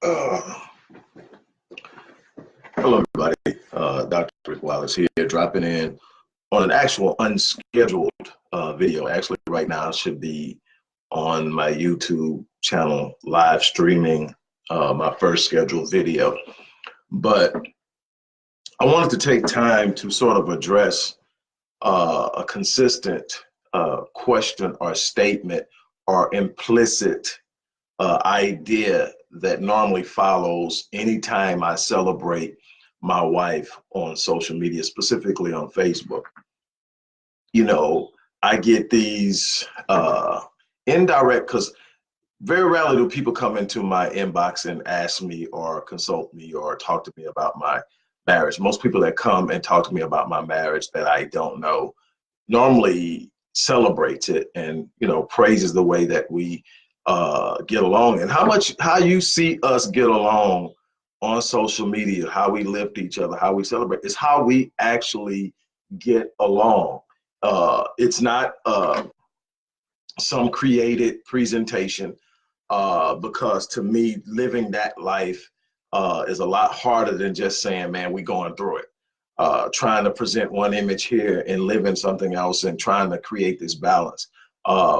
Uh, Hello, everybody. Dr. Wallace here, dropping in on an actual unscheduled video. Actually, right now, should be on my YouTube channel, live streaming my first scheduled video. But I wanted to take time to sort of address a consistent question or statement or implicit idea that normally follows anytime I celebrate my wife on social media, specifically on Facebook. You know, I get these indirect, because very rarely do people come into my inbox and ask me or consult me or talk to me about my marriage. Most people that come and talk to me about my marriage that I don't know normally celebrates it and, you know, praises the way that we get along, and how you see us get along on social media, how we lift each other, how we celebrate, is how we actually get along. It's not some created presentation, because to me, living that life is a lot harder than just saying, man, we going through it. Trying to present one image here and living something else and trying to create this balance.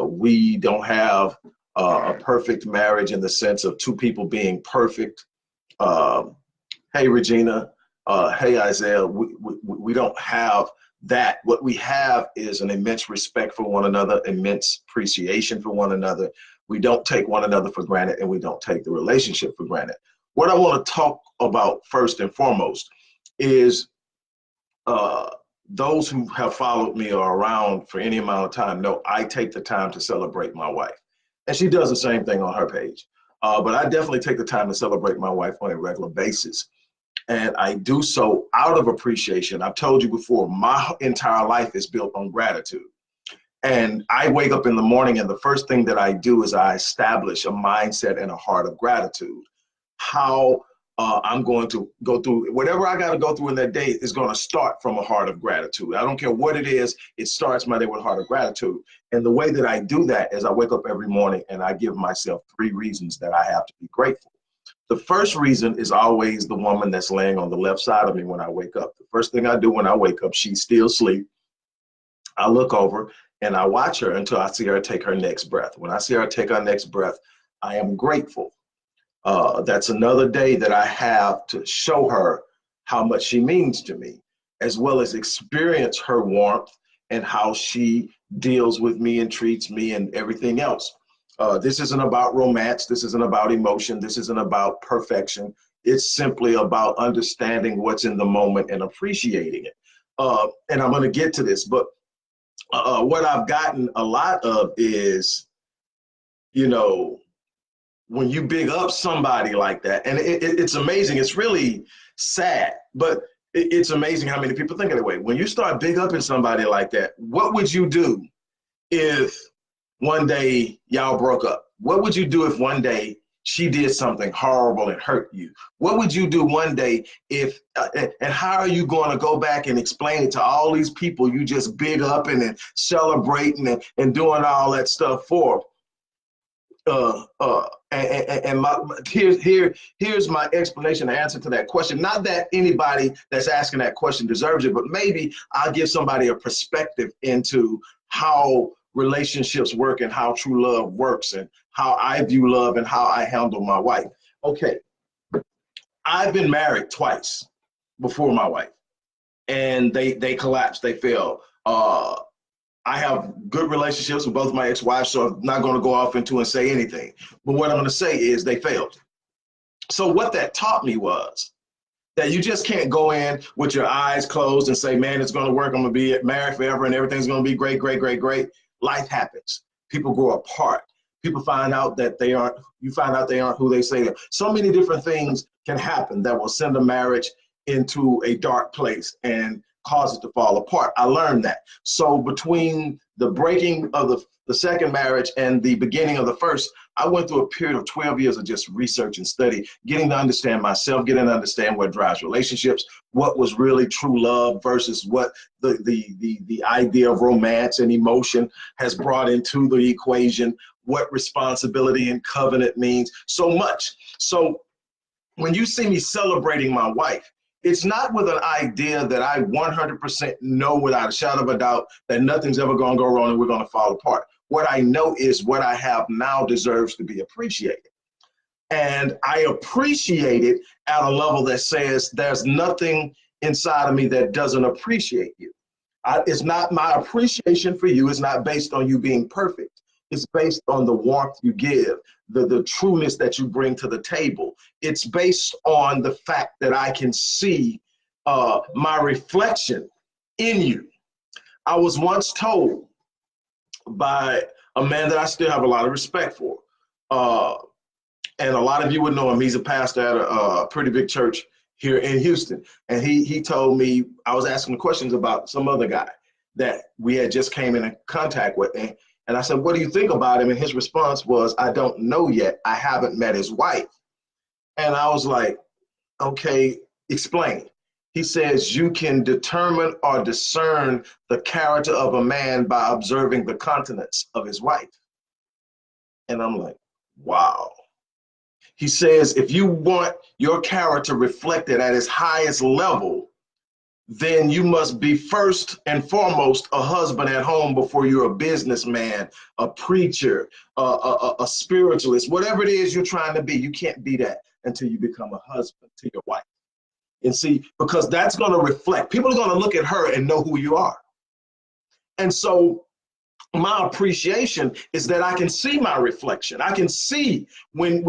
We don't have a perfect marriage in the sense of two people being perfect. Hey, Regina. Hey, Isaiah. We don't have that. What we have is an immense respect for one another, immense appreciation for one another. We don't take one another for granted, and we don't take the relationship for granted. What I want to talk about first and foremost is those who have followed me or around for any amount of time know I take the time to celebrate my wife. And she does the same thing on her page. But I definitely take the time to celebrate my wife on a regular basis. And I do so out of appreciation. I've told you before, my entire life is built on gratitude. And I wake up in the morning, and the first thing that I do is I establish a mindset and a heart of gratitude. How I'm going to go through whatever I got to go through in that day is going to start from a heart of gratitude. I don't care what it is. It starts my day with a heart of gratitude. And the way that I do that is I wake up every morning and I give myself 3 reasons that I have to be grateful. The first reason is always the woman that's laying on the left side of me when I wake up. The first thing I do when I wake up, she's still asleep. I look over and I watch her until I see her take her next breath. When I see her take her next breath, I am grateful. That's another day that I have to show her how much she means to me, as well as experience her warmth and how she deals with me and treats me and everything else. This isn't about romance. This isn't about emotion. This isn't about perfection. It's simply about understanding what's in the moment and appreciating it. And I'm going to get to this, but what I've gotten a lot of is, you know, when you big up somebody like that, and it's amazing, it's really sad, but it's amazing how many people think of that way. When you start big upping somebody like that, what would you do if one day y'all broke up? What would you do if one day she did something horrible and hurt you? What would you do one day if, and how are you going to go back and explain it to all these people you just big up and celebrating and doing all that stuff for? Here's my explanation, the answer to that question. Not that anybody that's asking that question deserves it, but maybe I'll give somebody a perspective into how relationships work and how true love works and how I view love and how I handle my wife. Okay, I've been married twice before my wife, and they collapsed, they failed. I have good relationships with both my ex-wives, so I'm not going to go off into and say anything. But what I'm going to say is they failed. So what that taught me was that you just can't go in with your eyes closed and say, man, it's going to work. I'm going to be married forever and everything's going to be great, great, great, great. Life happens. People grow apart. People find out that you find out they aren't who they say they are. So many different things can happen that will send a marriage into a dark place and cause it to fall apart. I learned that. So between the breaking of the second marriage and the beginning of the first, I went through a period of 12 years of just research and study, getting to understand myself, getting to understand what drives relationships, what was really true love versus what the idea of romance and emotion has brought into the equation, what responsibility and covenant means, so much. So when you see me celebrating my wife, it's not with an idea that I 100% know without a shadow of a doubt that nothing's ever going to go wrong and we're going to fall apart. What I know is what I have now deserves to be appreciated. And I appreciate it at a level that says there's nothing inside of me that doesn't appreciate you. It's not my appreciation for you. It's not based on you being perfect. It's based on the warmth you give, the trueness that you bring to the table. It's based on the fact that I can see my reflection in you. I was once told by a man that I still have a lot of respect for, and a lot of you would know him. He's a pastor at a pretty big church here in Houston. And he told me, I was asking questions about some other guy that we had just came in contact with. And I said, what do you think about him? And his response was, I don't know yet. I haven't met his wife. And I was like, okay, explain. He says, you can determine or discern the character of a man by observing the countenance of his wife. And I'm like, wow. He says, if you want your character reflected at its highest level, then you must be first and foremost a husband at home before you're a businessman, a preacher, a spiritualist, whatever it is you're trying to be. You can't be that until you become a husband to your wife. And see, because that's going to reflect. People are going to look at her and know who you are. And so my appreciation is that I can see my reflection. I can see when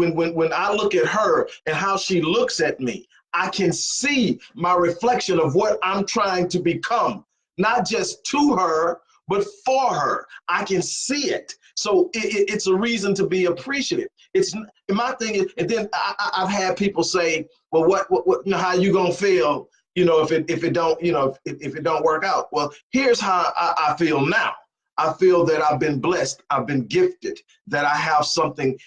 I look at her and how she looks at me. I can see my reflection of what I'm trying to become, not just to her, but for her. I can see it. So it's a reason to be appreciative. It's my thing is, and then I've had people say, well, what you know, how you gonna feel, you know, if it don't, you know, if it don't work out. Well, here's how I feel now. I feel that I've been blessed, I've been gifted, that I have something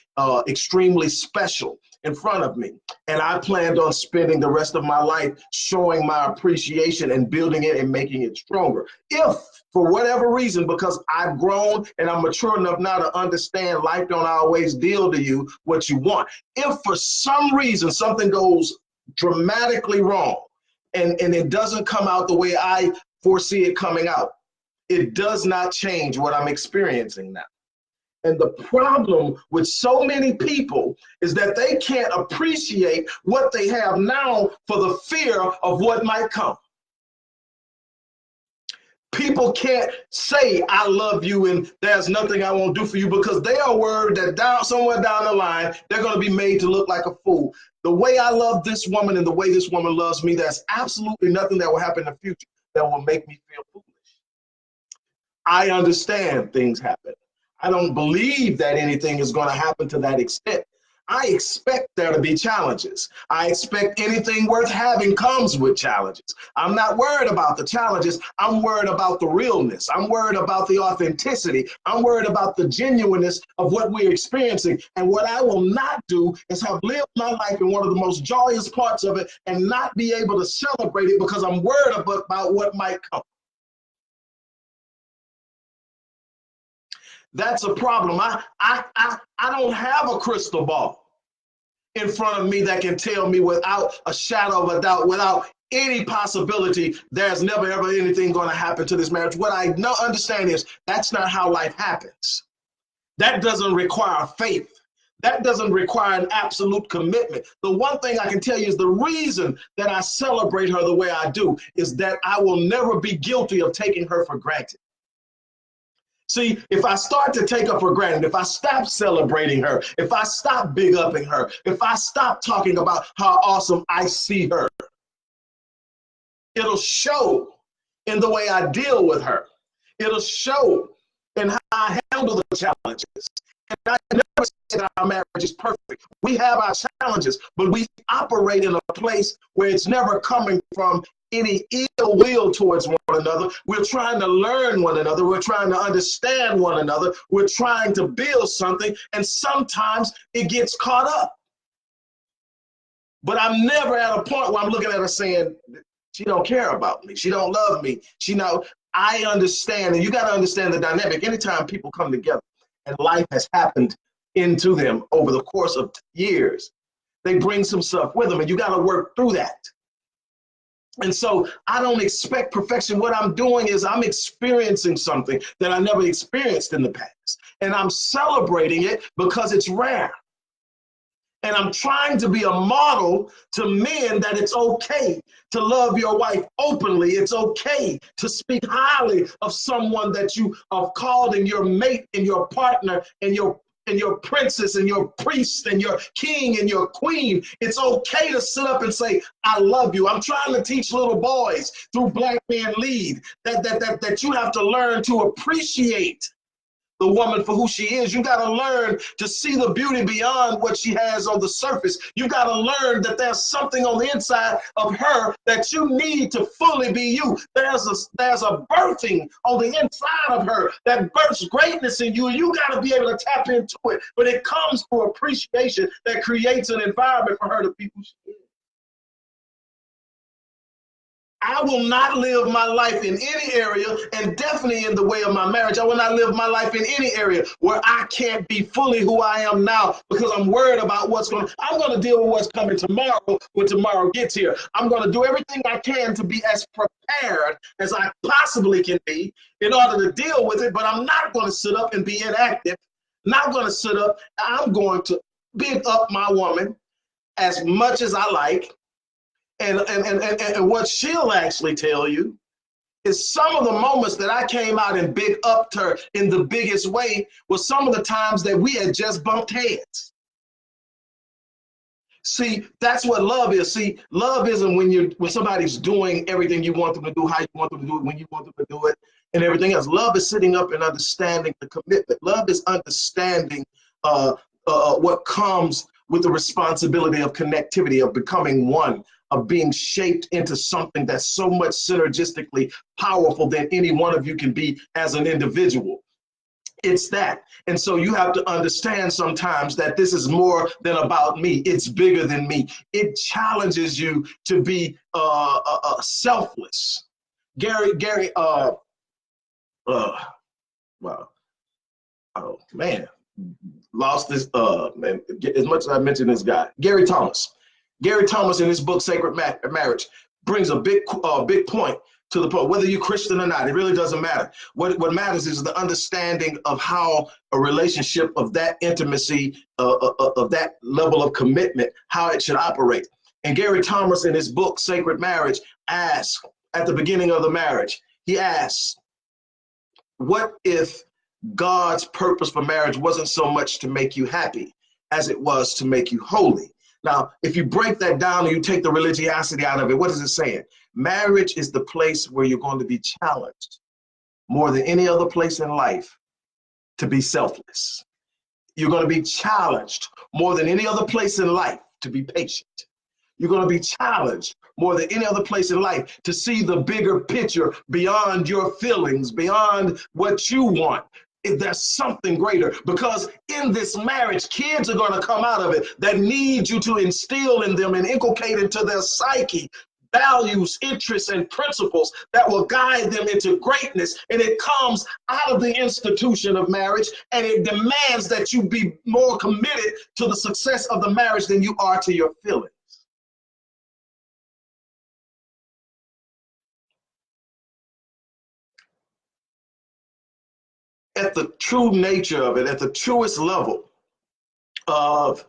extremely special in front of me. And I planned on spending the rest of my life showing my appreciation and building it and making it stronger. If for whatever reason, because I've grown and I'm mature enough now to understand life don't always deal to you what you want. If for some reason something goes dramatically wrong and it doesn't come out the way I foresee it coming out, it does not change what I'm experiencing now. And the problem with so many people is that they can't appreciate what they have now for the fear of what might come. People can't say, I love you and there's nothing I won't do for you, because they are worried that somewhere down the line, they're going to be made to look like a fool. The way I love this woman and the way this woman loves me, there's absolutely nothing that will happen in the future that will make me feel foolish. I understand things happen. I don't believe that anything is going to happen to that extent. I expect there to be challenges. I expect anything worth having comes with challenges. I'm not worried about the challenges. I'm worried about the realness. I'm worried about the authenticity. I'm worried about the genuineness of what we're experiencing. And what I will not do is have lived my life in one of the most joyous parts of it and not be able to celebrate it because I'm worried about what might come. That's a problem. I don't have a crystal ball in front of me that can tell me without a shadow of a doubt, without any possibility, there's never ever anything going to happen to this marriage. What I understand is that's not how life happens. That doesn't require faith. That doesn't require an absolute commitment. The one thing I can tell you is the reason that I celebrate her the way I do is that I will never be guilty of taking her for granted. See, if I start to take her for granted, if I stop celebrating her, if I stop big upping her, if I stop talking about how awesome I see her, it'll show in the way I deal with her. It'll show in how I handle the challenges. And I never say that our marriage is perfect. We have our challenges, but we operate in a place where it's never coming from any ill will towards one another. We're trying to learn one another. We're trying to understand one another. We're trying to build something, and sometimes it gets caught up. But I'm never at a point where I'm looking at her saying, she don't care about me. She don't love me. I understand, and you got to understand the dynamic. Anytime people come together and life has happened into them over the course of years, They bring some stuff with them, and you got to work through that. And so I don't expect perfection. What I'm doing is I'm experiencing something that I never experienced in the past. And I'm celebrating it because it's rare. And I'm trying to be a model to men that it's okay to love your wife openly. It's okay to speak highly of someone that you have called and your mate and your partner and your princess and your priest and your king and your queen. It's okay to sit up and say, I love you. I'm trying to teach little boys through Black Men Lead that you have to learn to appreciate the woman for who she is. You got to learn to see the beauty beyond what she has on the surface. You got to learn that there's something on the inside of her that you need to fully be you. There's a birthing on the inside of her that births greatness in you, and you got to be able to tap into it. But it comes through appreciation that creates an environment for her to be who she is. I will not live my life in any area, and definitely in the way of my marriage. I will not live my life in any area where I can't be fully who I am now because I'm worried about I'm going to deal with what's coming tomorrow when tomorrow gets here. I'm going to do everything I can to be as prepared as I possibly can be in order to deal with it, but I'm not going to sit up and be inactive. Not going to sit up. I'm going to big up my woman as much as I like. And what she'll actually tell you is some of the moments that I came out and big upped her in the biggest way was some of the times that we had just bumped heads. See, that's what love is. See, love isn't when somebody's doing everything you want them to do, how you want them to do it, when you want them to do it, and everything else. Love is sitting up and understanding the commitment. Love is understanding what comes with the responsibility of connectivity, of becoming one, of being shaped into something that's so much synergistically powerful than any one of you can be as an individual. It's that. And so you have to understand sometimes that this is more than about me. It's bigger than me. It challenges you to be selfless. Gary, wow. Oh, man. Lost this, man, as much as I mentioned this guy, Gary Thomas. Gary Thomas in his book, Sacred Marriage, brings a big point to the point, whether you're Christian or not, it really doesn't matter. What matters is the understanding of how a relationship of that intimacy, of that level of commitment, how it should operate. And Gary Thomas in his book, Sacred Marriage, asks at the beginning of the marriage, he asks, what if God's purpose for marriage wasn't so much to make you happy as it was to make you holy? Now, if you break that down and you take the religiosity out of it, what is it saying? Marriage is the place where you're going to be challenged more than any other place in life to be selfless. You're going to be challenged more than any other place in life to be patient. You're going to be challenged more than any other place in life to see the bigger picture beyond your feelings, beyond what you want. If there's something greater, because in this marriage, kids are going to come out of it that need you to instill in them and inculcate into their psyche values, interests, and principles that will guide them into greatness. And it comes out of the institution of marriage, and it demands that you be more committed to the success of the marriage than you are to your feelings. At the true nature of it, at the truest level of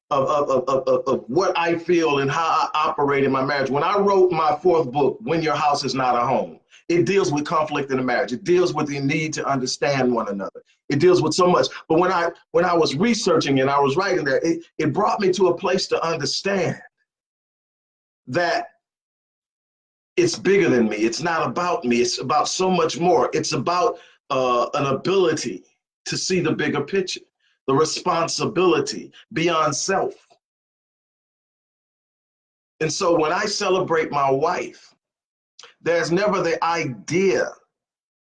what I feel and how I operate in my marriage. When I wrote my fourth book, When Your House Is Not a Home, it deals with conflict in the marriage. It deals with the need to understand one another. It deals with so much. But when I was researching and I was writing there, it brought me to a place to understand that it's bigger than me. It's not about me. It's about so much more. It's about an ability to see the bigger picture, the responsibility beyond self. And so when I celebrate my wife, there's never the idea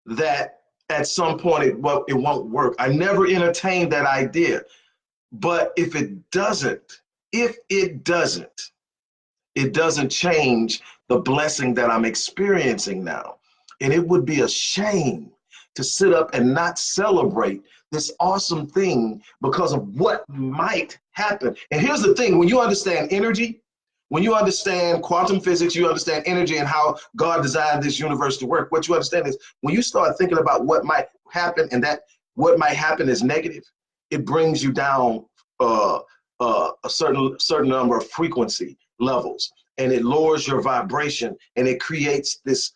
that at some point it won't work. I never entertained that idea. But if it doesn't, it doesn't change the blessing that I'm experiencing now. And it would be a shame to sit up and not celebrate this awesome thing because of what might happen. And here's the thing, when you understand energy, when you understand quantum physics, you understand energy and how God designed this universe to work, what you understand is when you start thinking about what might happen and that what might happen is negative, it brings you down a certain number of frequency levels, and it lowers your vibration, and it creates this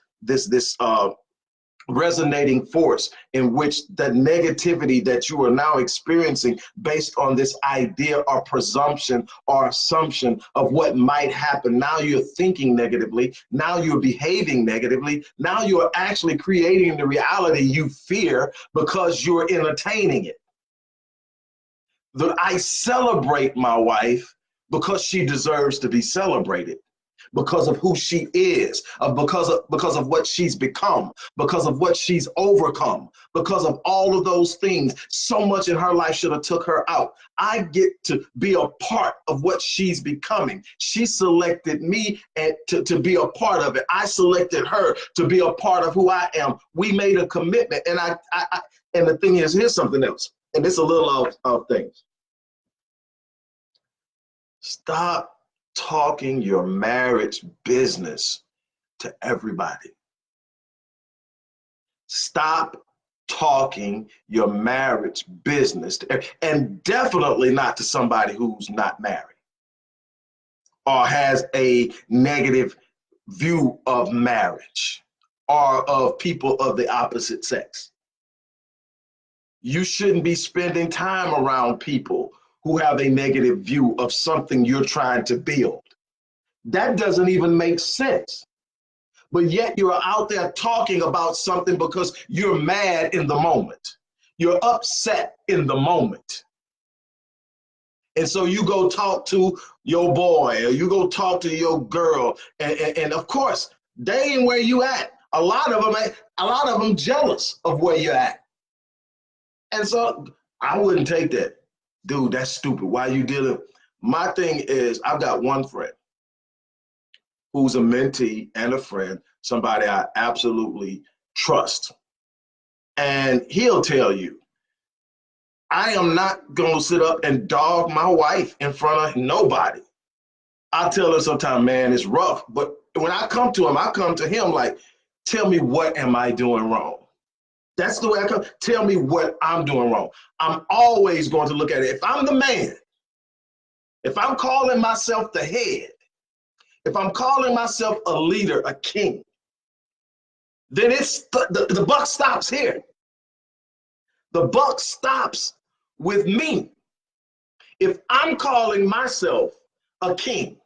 resonating force in which the negativity that you are now experiencing based on this idea or presumption or assumption of what might happen. Now you're thinking negatively. Now you're behaving negatively. Now you're actually creating the reality you fear because you're entertaining it. I celebrate my wife because she deserves to be celebrated, because of who she is, because of what she's become, because of what she's overcome, because of all of those things. So much in her life should have took her out. I get to be a part of what she's becoming. She selected me to be a part of it. I selected her to be a part of who I am. We made a commitment, and and the thing is, here's something else, and it's a little of things. Stop talking your marriage business to everybody. Stop talking your marriage business and definitely not to somebody who's not married or has a negative view of marriage or of people of the opposite sex. You shouldn't be spending time around people who have a negative view of something you're trying to build. That doesn't even make sense. But yet you're out there talking about something because you're mad in the moment. You're upset in the moment. And so you go talk to your boy or you go talk to your girl. And of course, they ain't where you at. A lot of them jealous of where you're at. And so I wouldn't take that. Dude, that's stupid. Why are you dealing? My thing is, I've got one friend who's a mentee and a friend, somebody I absolutely trust. And he'll tell you, I am not going to sit up and dog my wife in front of nobody. I tell her sometimes, man, it's rough. But when I come to him, I come to him like, tell me, what am I doing wrong? That's the way I come. Tell me what I'm doing wrong. I'm always going to look at it. If I'm the man, if I'm calling myself the head, if I'm calling myself a leader, a king, then it's the buck stops here. The buck stops with me. If I'm calling myself a king,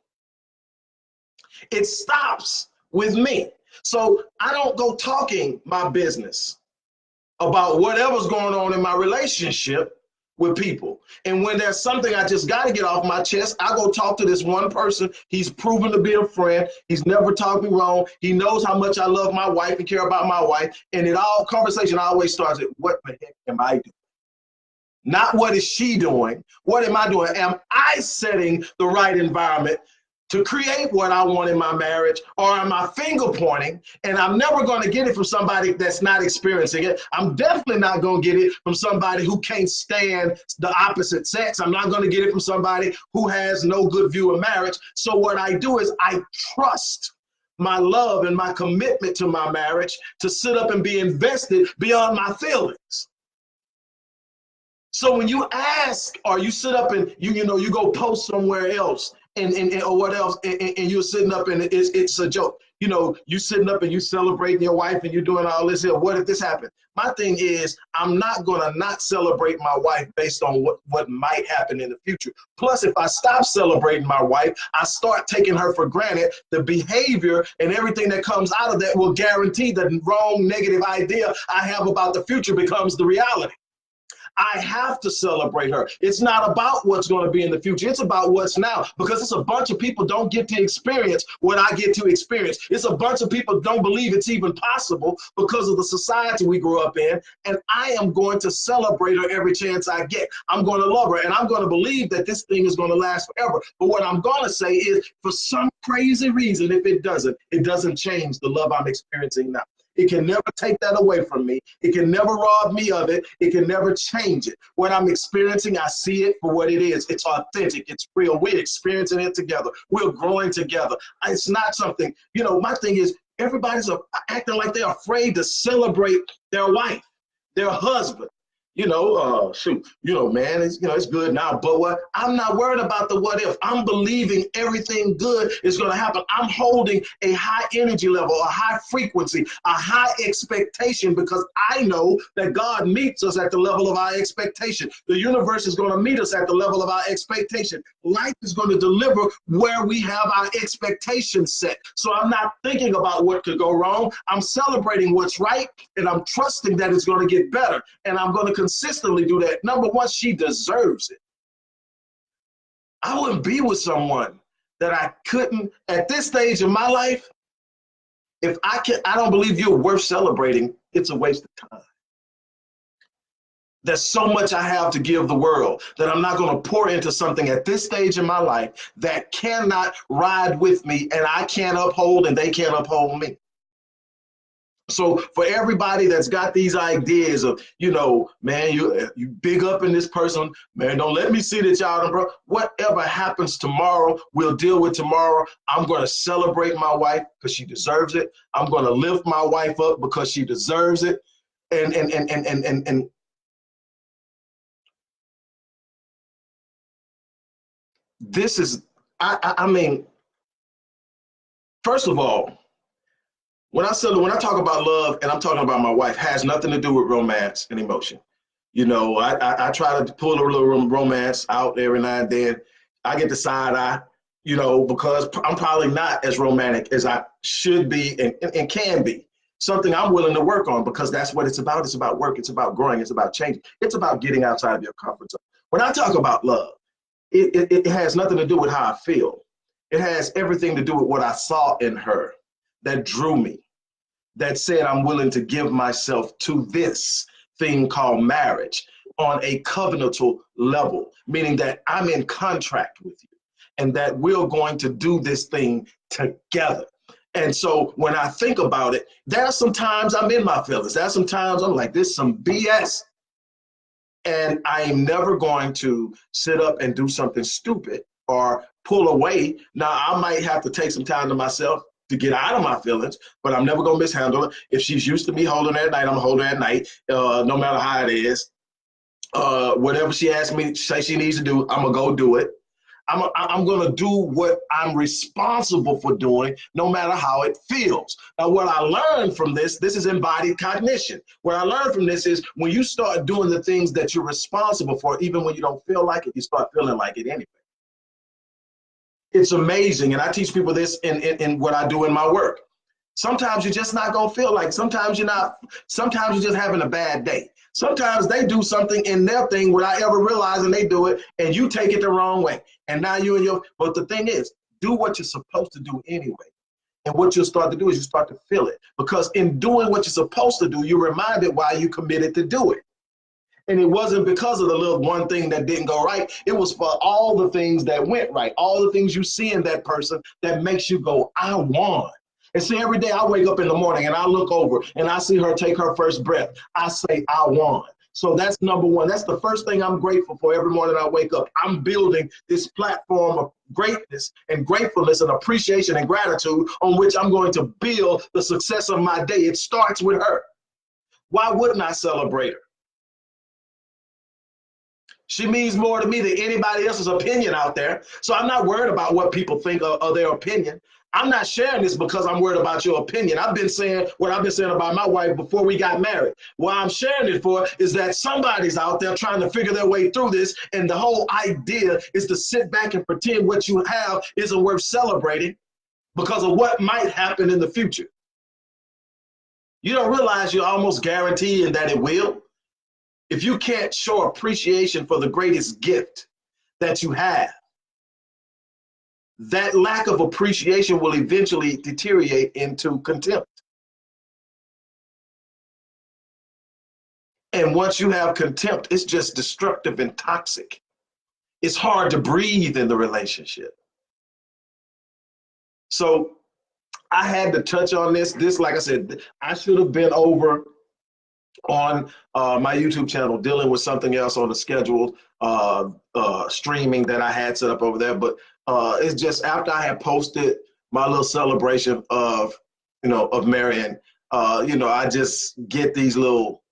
it stops with me. So I don't go talking my business about whatever's going on in my relationship with people. And when there's something I just got to get off my chest, I go talk to this one person. He's proven to be a friend. He's never talked me wrong. He knows how much I love my wife and care about my wife. And conversation always starts with, what the heck am I doing? Not what is she doing? What am I doing? Am I setting the right environment to create what I want in my marriage, or am I finger pointing? And I'm never going to get it from somebody that's not experiencing it. I'm definitely not going to get it from somebody who can't stand the opposite sex. I'm not going to get it from somebody who has no good view of marriage. So what I do is I trust my love and my commitment to my marriage to sit up and be invested beyond my feelings. So when you ask, or you sit up and you go post somewhere else and or what else, and you're sitting up and it's a joke. You sitting up and you celebrating your wife and you're doing all this here. What if this happened? My thing is, I'm not gonna not celebrate my wife based on what might happen in the future. Plus, if I stop celebrating my wife, I start taking her for granted. The behavior and everything that comes out of that will guarantee the wrong negative idea I have about the future becomes the reality. I have to celebrate her. It's not about what's going to be in the future. It's about what's now, because it's a bunch of people don't get to experience what I get to experience. It's a bunch of people don't believe it's even possible because of the society we grew up in. And I am going to celebrate her every chance I get. I'm going to love her, and I'm going to believe that this thing is going to last forever. But what I'm going to say is, for some crazy reason, if it doesn't change the love I'm experiencing now. It can never take that away from me. It can never rob me of it. It can never change it. What I'm experiencing, I see it for what it is. It's authentic. It's real. We're experiencing it together. We're growing together. It's not something, my thing is everybody's acting like they're afraid to celebrate their wife, their husband. Man, it's good now, but what? I'm not worried about the what if. I'm believing everything good is going to happen. I'm holding a high energy level, a high frequency, a high expectation, because I know that God meets us at the level of our expectation. The universe is going to meet us at the level of our expectation. Life is going to deliver where we have our expectations set. So I'm not thinking about what could go wrong. I'm celebrating what's right, and I'm trusting that it's going to get better. And I'm going to consistently do that. Number one, she deserves it. I wouldn't be with someone that I couldn't, at this stage of my life, if I don't believe you're worth celebrating, it's a waste of time. There's so much I have to give the world that I'm not going to pour into something at this stage in my life that cannot ride with me, and I can't uphold and they can't uphold me. So for everybody that's got these ideas of, man, you big up in this person, man, don't let me see that y'all, bro. Whatever happens tomorrow, we'll deal with tomorrow. I'm going to celebrate my wife because she deserves it. I'm going to lift my wife up because she deserves it. And this is, I mean, first of all, when I talk about love and I'm talking about my wife, has nothing to do with romance and emotion. I try to pull a little romance out every now and then. I get the side eye, because I'm probably not as romantic as I should be and can be. Something I'm willing to work on, because that's what it's about. It's about work. It's about growing. It's about changing. It's about getting outside of your comfort zone. When I talk about love, it has nothing to do with how I feel. It has everything to do with what I saw in her that drew me, that said I'm willing to give myself to this thing called marriage on a covenantal level, meaning that I'm in contract with you and that we're going to do this thing together. And so when I think about it, there's some times I'm in my feelings. There's some times I'm like, this is some BS. And I'm never going to sit up and do something stupid or pull away. Now, I might have to take some time to myself to get out of my feelings, but I'm never going to mishandle it. If she's used to me holding her at night, I'm going to hold her at night, no matter how it is. Whatever she asks me, say she needs to do, I'm going to go do it. I'm going to do what I'm responsible for doing, no matter how it feels. Now, what I learned from this is embodied cognition. What I learned from this is when you start doing the things that you're responsible for, even when you don't feel like it, you start feeling like it anyway. It's amazing, and I teach people this in what I do in my work. Sometimes you're just not gonna feel like, sometimes you're just having a bad day. Sometimes they do something in their thing without ever realizing they do it, and you take it the wrong way. And now but the thing is, do what you're supposed to do anyway. And what you'll start to do is you start to feel it. Because in doing what you're supposed to do, you're reminded why you committed to do it. And it wasn't because of the little one thing that didn't go right. It was for all the things that went right, all the things you see in that person that makes you go, I won. And see, every day I wake up in the morning and I look over and I see her take her first breath. I say, I won. So that's number one. That's the first thing I'm grateful for every morning I wake up. I'm building this platform of greatness and gratefulness and appreciation and gratitude on which I'm going to build the success of my day. It starts with her. Why wouldn't I celebrate her? She means more to me than anybody else's opinion out there. So I'm not worried about what people think of their opinion. I'm not sharing this because I'm worried about your opinion. I've been saying what I've been saying about my wife before we got married. What I'm sharing it for is that somebody's out there trying to figure their way through this. And the whole idea is to sit back and pretend what you have isn't worth celebrating because of what might happen in the future. You don't realize you're almost guaranteeing that it will. If you can't show appreciation for the greatest gift that you have, that lack of appreciation will eventually deteriorate into contempt. And once you have contempt, it's just destructive and toxic. It's hard to breathe in the relationship. So I had to touch on this. This, like I said, I should have been over on my YouTube channel dealing with something else on the scheduled streaming that I had set up over there. But it's just after I had posted my little celebration of, of Marion, I just get these little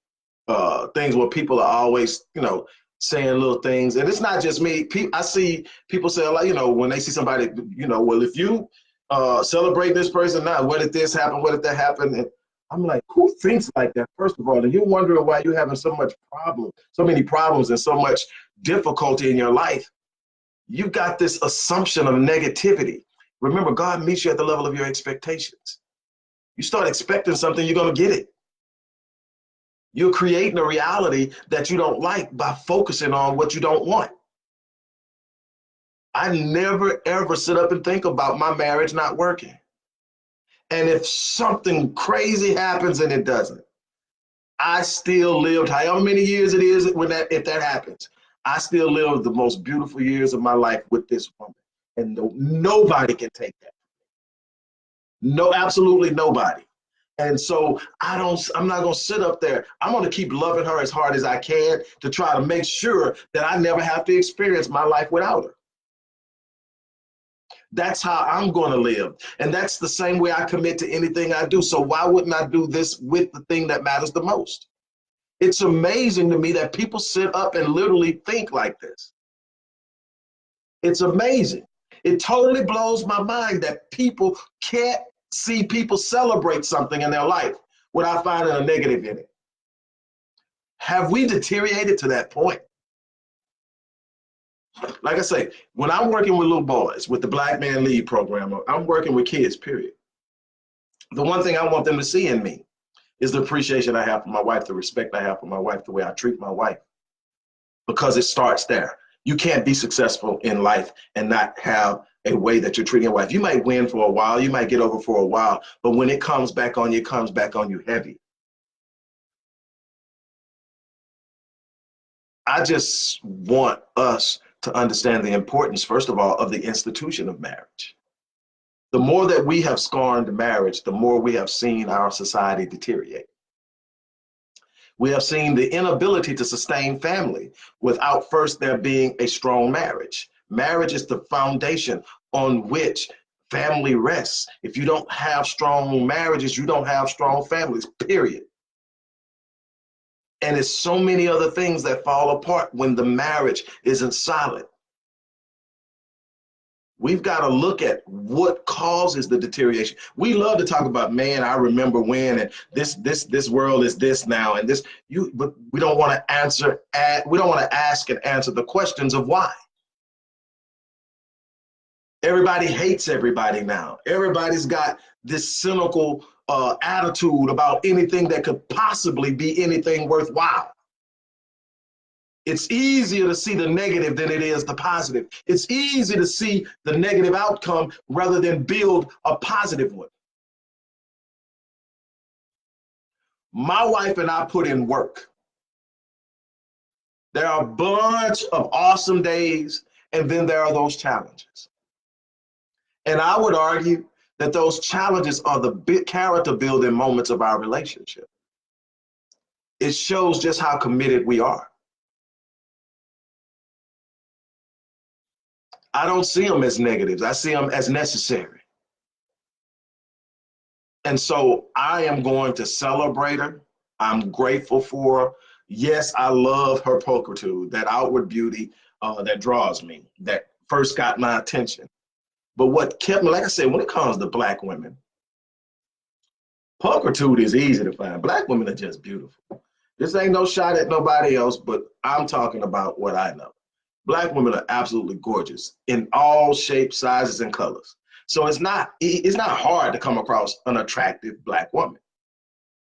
things where people are always, saying little things. And it's not just me. I see people say, like, when they see somebody, well, if you celebrate this person now, what did this happen? What did that happen? And I'm like, who thinks like that, first of all? And you're wondering why you're having so many problems and so much difficulty in your life. You got this assumption of negativity. Remember, God meets you at the level of your expectations. You start expecting something, you're going to get it. You're creating a reality that you don't like by focusing on what you don't want. I never, ever sit up and think about my marriage not working. And if something crazy happens and it doesn't, I still lived however many years it is if that happens. I still lived the most beautiful years of my life with this woman. And nobody can take that. No, absolutely nobody. And so I'm not going to sit up there. I'm going to keep loving her as hard as I can to try to make sure that I never have to experience my life without her. That's how I'm going to live. And that's the same way I commit to anything I do. So why wouldn't I do this with the thing that matters the most? It's amazing to me that people sit up and literally think like this. It's amazing. It totally blows my mind that people can't see people celebrate something in their life without finding a negative in it. Have we deteriorated to that point? Like I say, when I'm working with little boys with the Black Man Lead program, I'm working with kids, period. The one thing I want them to see in me is the appreciation I have for my wife, the respect I have for my wife, the way I treat my wife, because it starts there. You can't be successful in life and not have a way that you're treating your wife. You might win for a while, you might get over for a while, but when it comes back on you, it comes back on you heavy. I just want us to understand the importance, first of all, of the institution of marriage. The more that we have scorned marriage, the more we have seen our society deteriorate. We have seen the inability to sustain family without first there being a strong marriage. Marriage is the foundation on which family rests. If you don't have strong marriages, you don't have strong families, period. And it's so many other things that fall apart when the marriage isn't solid. We've got to look at what causes the deterioration. We love to talk about, man, I remember when, and this world is this now, and but we don't want to ask and answer the questions of why. Everybody hates everybody now. Everybody's got this cynical attitude about anything that could possibly be anything worthwhile. It's easier to see the negative than it is the positive. It's easy to see the negative outcome rather than build a positive one. My wife and I put in work. There are a bunch of awesome days, and then there are those challenges. And I would argue that those challenges are the big character building moments of our relationship. It shows just how committed we are. I don't see them as negatives. I see them as necessary. And so I am going to celebrate her. I'm grateful for her. Yes, I love her pulchritude, that outward beauty that draws me, that first got my attention. But what kept me, like I said, when it comes to Black women, pulchritude is easy to find. Black women are just beautiful. This ain't no shot at nobody else, but I'm talking about what I know. Black women are absolutely gorgeous in all shapes, sizes, and colors. So it's not hard to come across an attractive Black woman.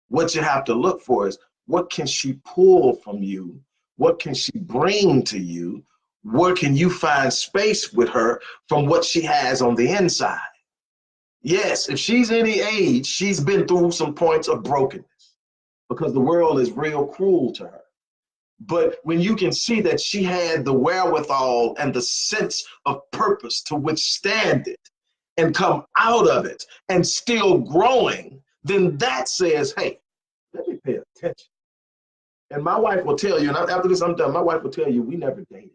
What you have to look for is, what can she pull from you? What can she bring to you? Where can you find space with her from what she has on the inside? Yes, if she's any age, she's been through some points of brokenness because the world is real cruel to her. But when you can see that she had the wherewithal and the sense of purpose to withstand it, and come out of it and still growing, then that says, hey, let me pay attention. And my wife will tell you, and after this I'm done, my wife will tell you, we never dated.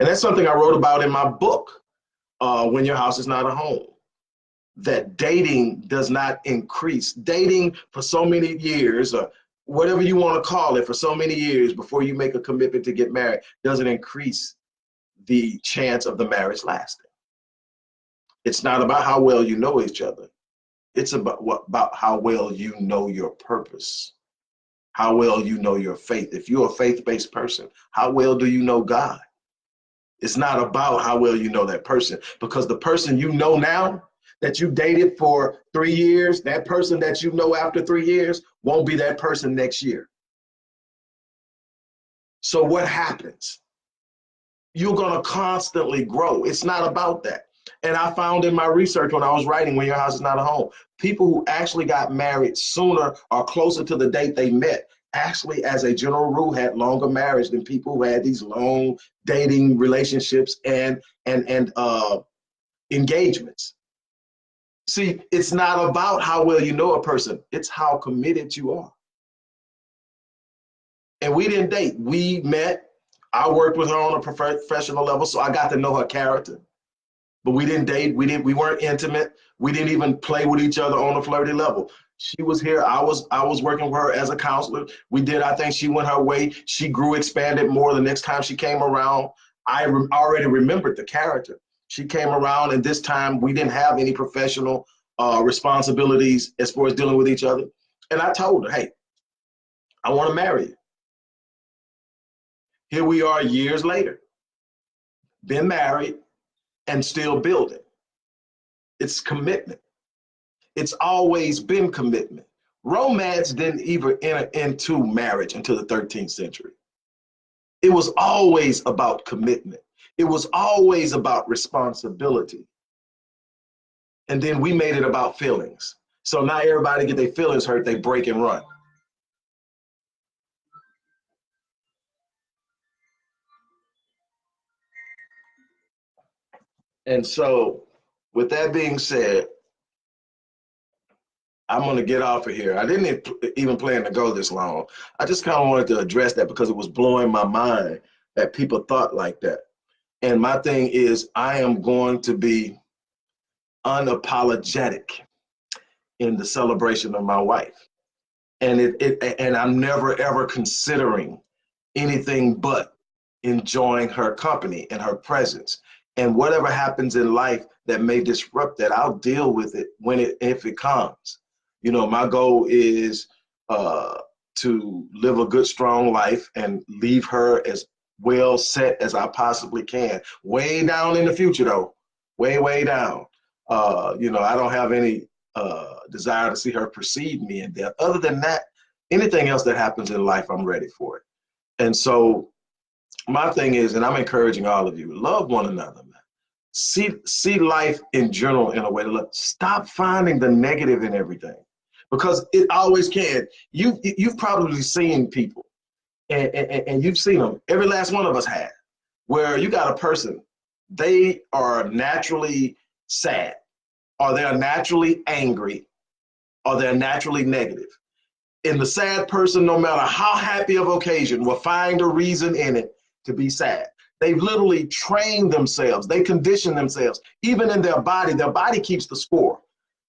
And that's something I wrote about in my book, When Your House Is Not a Home, that dating does not increase. Dating for so many years, or whatever you want to call it, for so many years before you make a commitment to get married, doesn't increase the chance of the marriage lasting. It's not about how well you know each other. It's about how well you know your purpose, how well you know your faith. If you're a faith-based person, how well do you know God? It's not about how well you know that person, because the person you know now that you dated for 3 years, that person that you know after 3 years won't be that person next year. So what happens? You're going to constantly grow. It's not about that. And I found in my research when I was writing When Your House Is Not a Home, people who actually got married sooner or closer to the date they met actually, as a general rule, had longer marriage than people who had these long dating relationships and engagements. See, it's not about how well you know a person. It's how committed you are. And we didn't date. We met. I worked with her on a professional level, so I got to know her character. But we didn't date. We weren't intimate. We didn't even play with each other on a flirty level. She was here. I was working with her as a counselor. We did our thing. She went her way. She grew, expanded more the next time she came around. I already remembered the character. She came around, and this time we didn't have any professional responsibilities as far as dealing with each other. And I told her, hey, I want to marry you. Here we are years later, been married and still building. It's commitment. It's always been commitment. Romance didn't even enter into marriage until the 13th century. It was always about commitment. It was always about responsibility. And then we made it about feelings. So now everybody get their feelings hurt, they break and run. And so with that being said, I'm going to get off of here. I didn't even plan to go this long. I just kind of wanted to address that because it was blowing my mind that people thought like that. And my thing is, I am going to be unapologetic in the celebration of my wife. And and I'm never ever considering anything but enjoying her company and her presence. And whatever happens in life that may disrupt that, I'll deal with it if it comes. You know, my goal is to live a good, strong life and leave her as well set as I possibly can. Way down in the future, though, way down. You know, I don't have any desire to see her precede me in death. Other than that, anything else that happens in life, I'm ready for it. And so my thing is, and I'm encouraging all of you, love one another, man. See life in general in a way to love. Stop finding the negative in everything, because it always can. You've probably seen people, and you've seen them. Every last one of us had, where you got a person, they are naturally sad, or they're naturally angry, or they're naturally negative. And the sad person, no matter how happy of occasion, will find a reason in it to be sad. They've literally trained themselves. They condition themselves. Even in their body keeps the score.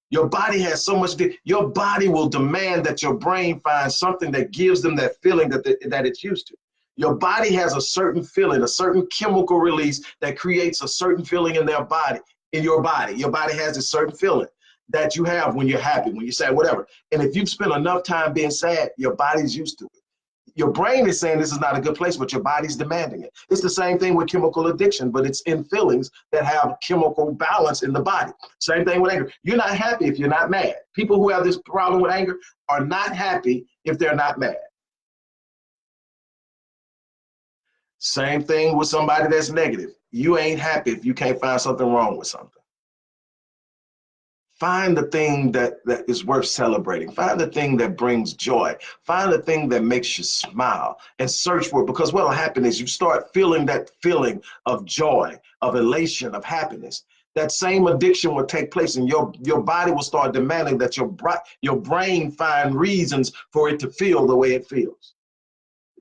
Your body has so much, your body will demand that your brain finds something that gives them that feeling that it's used to. Your body has a certain feeling, a certain chemical release that creates a certain feeling in their body, in your body. Your body has a certain feeling that you have when you're happy, when you're sad, whatever. And if you've spent enough time being sad, your body's used to it. Your brain is saying this is not a good place, but your body's demanding it. It's the same thing with chemical addiction, but it's in feelings that have chemical balance in the body. Same thing with anger. You're not happy if you're not mad. People who have this problem with anger are not happy if they're not mad. Same thing with somebody that's negative. You ain't happy if you can't find something wrong with something. Find the thing that is worth celebrating. Find the thing that brings joy. Find the thing that makes you smile and search for it. Because what'll happen is you start feeling that feeling of joy, of elation, of happiness. that same addiction will take place, and your body will start demanding that your brain find reasons for it to feel the way it feels.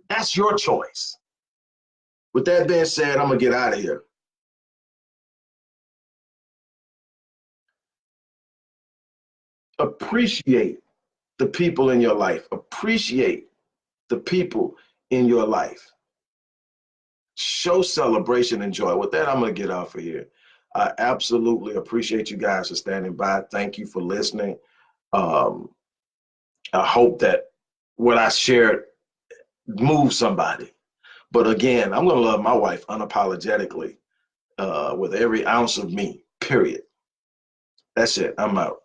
That's your choice. With that being said, I'm gonna get out of here. Appreciate the people in your life. Appreciate the people in your life. Show celebration and joy. With that, I'm gonna get off of here. I absolutely appreciate you guys for standing by. Thank you for listening. Um, I hope that what I shared moves somebody. But again, I'm gonna love my wife unapologetically with every ounce of me. Period. That's it. I'm out.